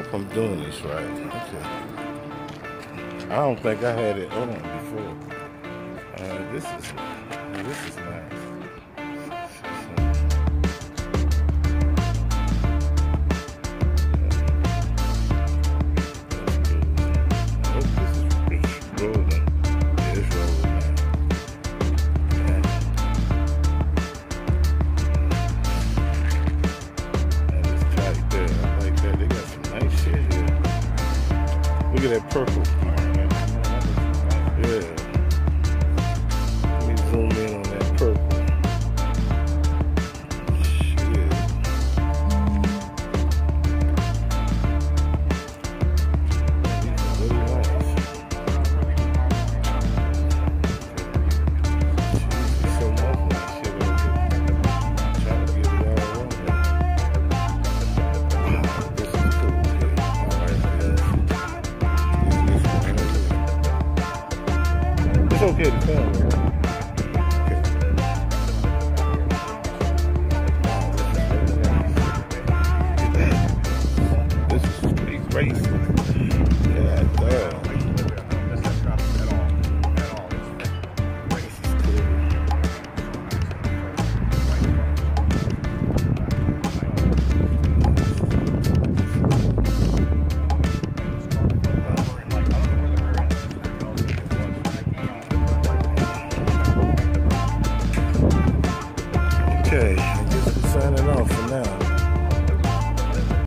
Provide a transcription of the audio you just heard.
hope I'm doing this right. Okay. I don't think I had it on before. This is nice. Look at that purple. Yeah. Let me zoom in on that purple. Shit. These are really nice. There's so much of this shit over here. I'm trying to get it all wrong. This is cool. It's okay to film.